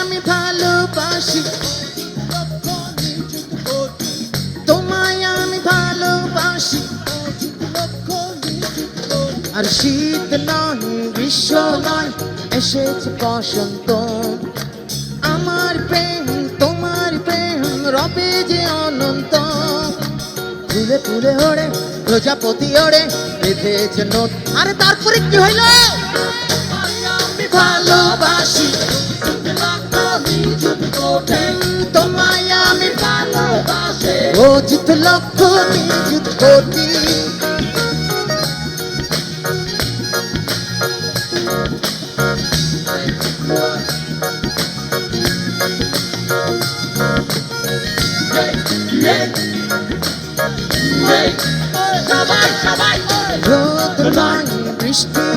আমি ভালোবাসি, তোমায় আমি ভালোবাসি। আর শীত নয় গ্রীষ্ম নয় এসেছে বসন্ত, আমার প্রেম তোমার প্রেম রবে যে অনন্ত। ফুলে ফুলে ওড়ে প্রজাপতি ওড়ে বেঁধেছে নোট। আরে তারপরে কি হইল? আমি ভালোবাসি, তোমায় আমি ভালোবাসি। ও জিত লক্ষ নিযুত কোটি। রোদ নয় বৃষ্টি